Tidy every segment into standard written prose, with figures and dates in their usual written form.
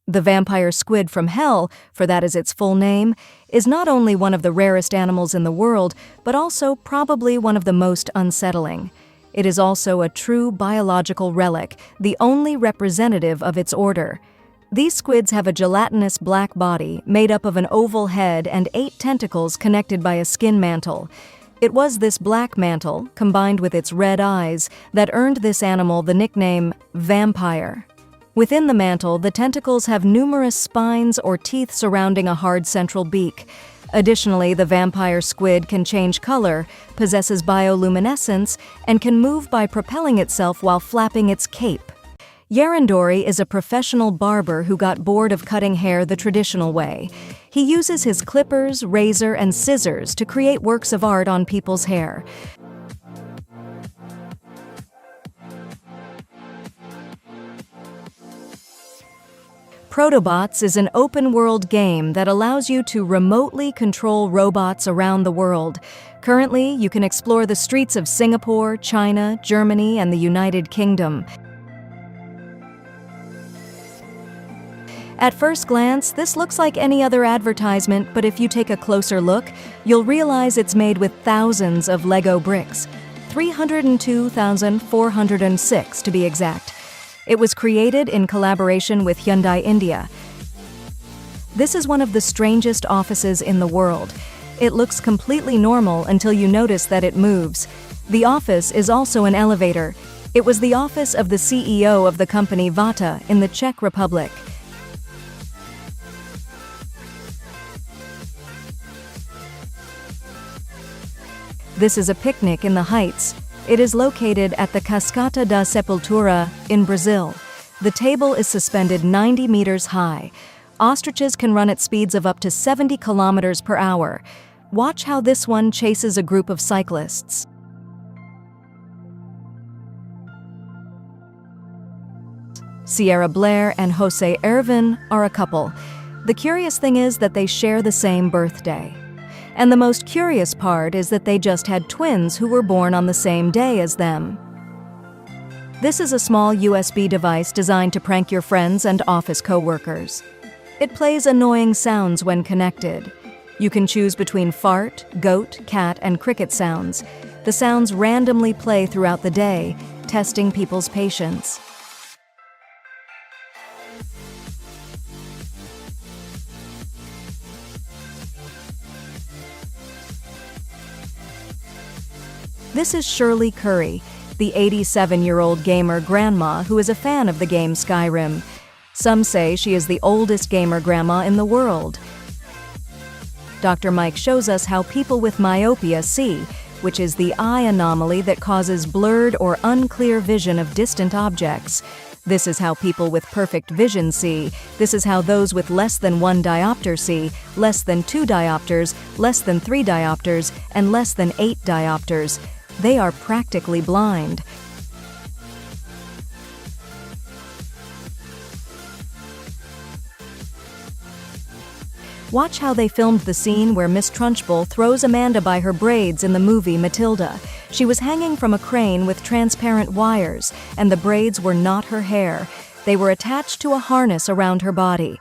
The vampire squid from hell, for that is its full name, is not only one of the rarest animals in the world, but also probably one of the most unsettling. It is also a true biological relic, the only representative of its order. These squids have a gelatinous black body made up of an oval head and 8 tentacles connected by a skin mantle. It was this black mantle, combined with its red eyes, that earned this animal the nickname vampire. Within the mantle, the tentacles have numerous spines or teeth surrounding a hard central beak. Additionally, the vampire squid can change color, possesses bioluminescence, and can move by propelling itself while flapping its cape. Yarandori is a professional barber who got bored of cutting hair the traditional way. He uses his clippers, razor, and scissors to create works of art on people's hair. Protobots is an open-world game that allows you to remotely control robots around the world. Currently, you can explore the streets of Singapore, China, Germany, and the United Kingdom. At first glance, this looks like any other advertisement, but if you take a closer look, you'll realize it's made with thousands of Lego bricks. 302,406 to be exact. It was created in collaboration with Hyundai India. This is one of the strangest offices in the world. It looks completely normal until you notice that it moves. The office is also an elevator. It was the office of the CEO of the company Vata in the Czech Republic. This is a picnic in the Heights. It is located at the Cascata da Sepultura in Brazil. The table is suspended 90 meters high. Ostriches can run at speeds of up to 70 kilometers per hour. Watch how this one chases a group of cyclists. Sierra Blair and Jose Ervin are a couple. The curious thing is that they share the same birthday. And the most curious part is that they just had twins who were born on the same day as them. This is a small USB device designed to prank your friends and office co-workers. It plays annoying sounds when connected. You can choose between fart, goat, cat, and cricket sounds. The sounds randomly play throughout the day, testing people's patience. This is Shirley Curry, the 87-year-old gamer grandma who is a fan of the game Skyrim. Some say she is the oldest gamer grandma in the world. Dr. Mike shows us how people with myopia see, which is the eye anomaly that causes blurred or unclear vision of distant objects. This is how people with perfect vision see. This is how those with less than 1 diopter see, less than 2 diopters, less than 3 diopters, and less than 8 diopters. They are practically blind. Watch how they filmed the scene where Miss Trunchbull throws Amanda by her braids in the movie Matilda. She was hanging from a crane with transparent wires, and the braids were not her hair. They were attached to a harness around her body.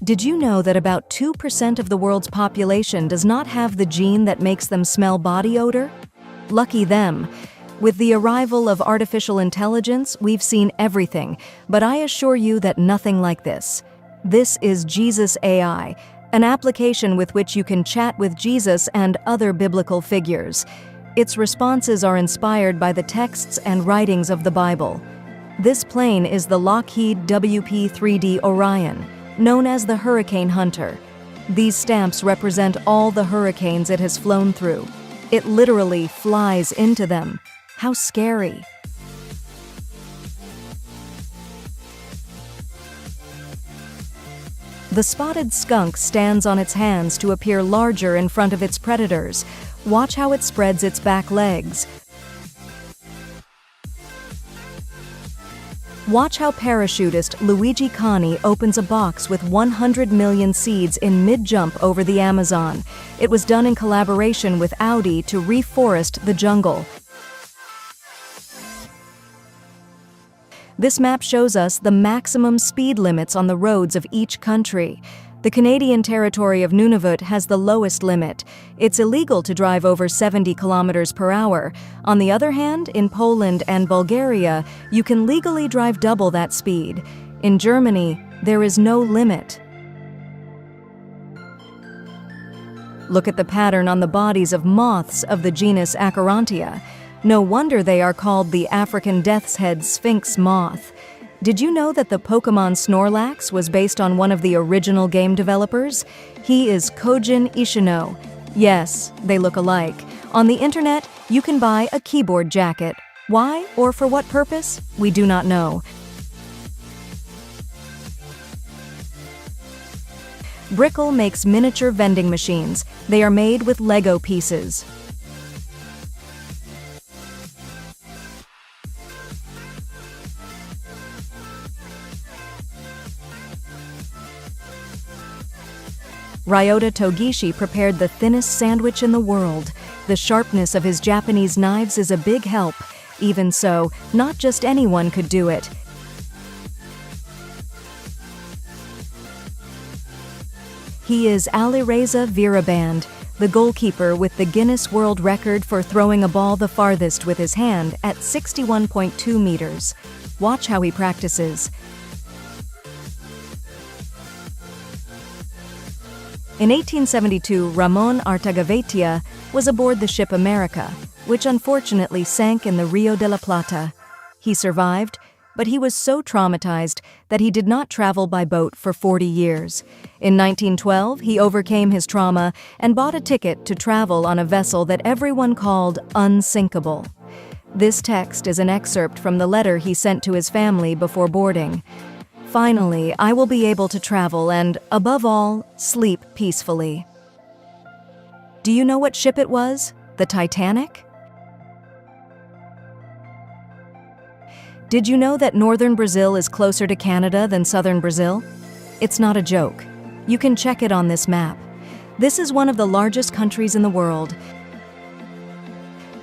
Did you know that about 2% of the world's population does not have the gene that makes them smell body odor? Lucky them. With the arrival of artificial intelligence, we've seen everything, but I assure you that nothing like this. This is Jesus AI, an application with which you can chat with Jesus and other biblical figures. Its responses are inspired by the texts and writings of the Bible. This plane is the Lockheed WP-3D Orion, known as the Hurricane Hunter. These stamps represent all the hurricanes it has flown through. It literally flies into them. How scary. The spotted skunk stands on its hands to appear larger in front of its predators. Watch how it spreads its back legs. Watch how parachutist Luigi Cani opens a box with 100 million seeds in mid-jump over the Amazon. It was done in collaboration with Audi to reforest the jungle. This map shows us the maximum speed limits on the roads of each country. The Canadian territory of Nunavut has the lowest limit. It's illegal to drive over 70 kilometers per hour. On the other hand, in Poland and Bulgaria, you can legally drive double that speed. In Germany, there is no limit. Look at the pattern on the bodies of moths of the genus Acherontia. No wonder they are called the African death's head sphinx moth. Did you know that the Pokémon Snorlax was based on one of the original game developers? He is Kojin Ishino. Yes, they look alike. On the internet, you can buy a keyboard jacket. Why or for what purpose? We do not know. Brickell makes miniature vending machines. They are made with Lego pieces. Ryota Togishi prepared the thinnest sandwich in the world. The sharpness of his Japanese knives is a big help. Even so, not just anyone could do it. He is Alireza Viraband, the goalkeeper with the Guinness World Record for throwing a ball the farthest with his hand at 61.2 meters. Watch how he practices. In 1872, Ramon Artagaveitia was aboard the ship America, which unfortunately sank in the Rio de la Plata. He survived, but he was so traumatized that he did not travel by boat for 40 years. In 1912, he overcame his trauma and bought a ticket to travel on a vessel that everyone called unsinkable. This text is an excerpt from the letter he sent to his family before boarding. Finally, I will be able to travel and, above all, sleep peacefully. Do you know what ship it was? The Titanic? Did you know that northern Brazil is closer to Canada than southern Brazil? It's not a joke. You can check it on this map. This is one of the largest countries in the world.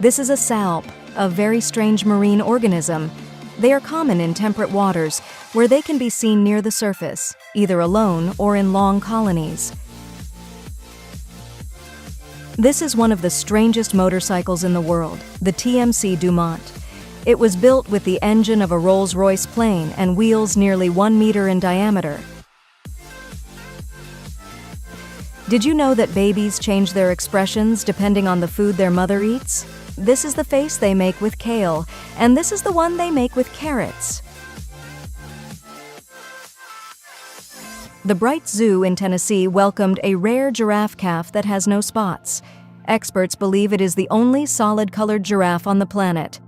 This is a salp, a very strange marine organism. They are common in temperate waters, where they can be seen near the surface, either alone or in long colonies. This is one of the strangest motorcycles in the world, the TMC Dumont. It was built with the engine of a Rolls-Royce plane and wheels nearly 1 meter in diameter. Did you know that babies change their expressions depending on the food their mother eats? This is the face they make with kale, and this is the one they make with carrots. The Bright Zoo in Tennessee welcomed a rare giraffe calf that has no spots. Experts believe it is the only solid-colored giraffe on the planet.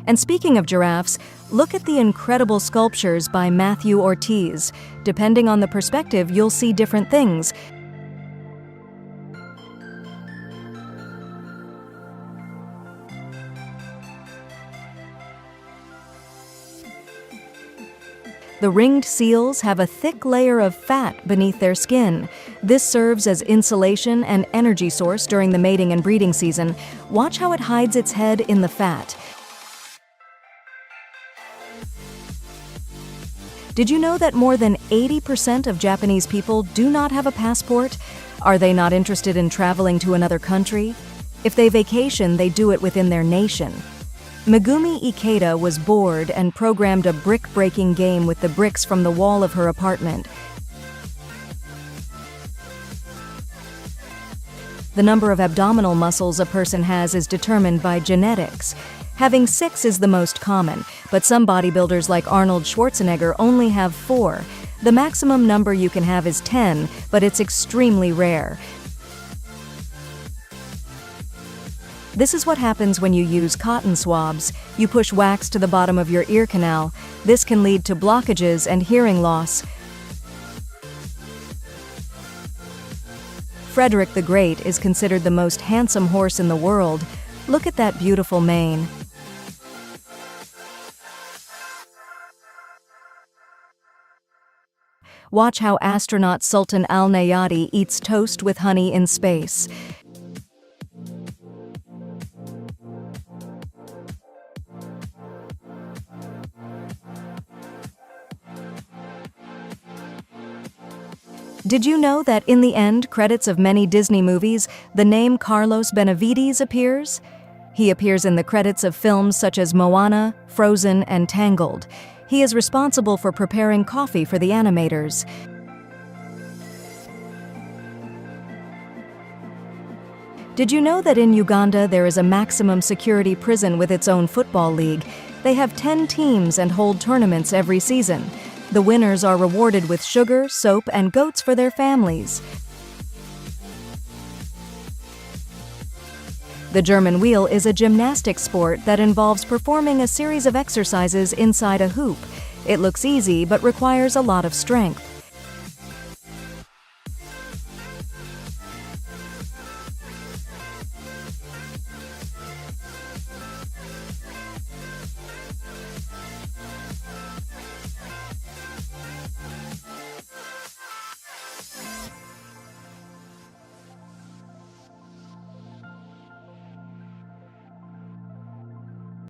And speaking of giraffes, look at the incredible sculptures by Matthew Ortiz. Depending on the perspective, you'll see different things. The ringed seals have a thick layer of fat beneath their skin. This serves as insulation and energy source during the mating and breeding season. Watch how it hides its head in the fat. Did you know that more than 80% of Japanese people do not have a passport? Are they not interested in traveling to another country? If they vacation, they do it within their nation. Megumi Ikeda was bored and programmed a brick-breaking game with the bricks from the wall of her apartment. The number of abdominal muscles a person has is determined by genetics. Having 6 is the most common, but some bodybuilders like Arnold Schwarzenegger only have 4. The maximum number you can have is 10, but it's extremely rare. This is what happens when you use cotton swabs. You push wax to the bottom of your ear canal. This can lead to blockages and hearing loss. Frederick the Great is considered the most handsome horse in the world. Look at that beautiful mane. Watch how astronaut Sultan Al-Nayati eats toast with honey in space. Did you know that in the end credits of many Disney movies, the name Carlos Benavides appears? He appears in the credits of films such as Moana, Frozen, and Tangled. He is responsible for preparing coffee for the animators. Did you know that in Uganda there is a maximum security prison with its own football league? They have 10 teams and hold tournaments every season. The winners are rewarded with sugar, soap, and goats for their families. The German wheel is a gymnastic sport that involves performing a series of exercises inside a hoop. It looks easy but requires a lot of strength.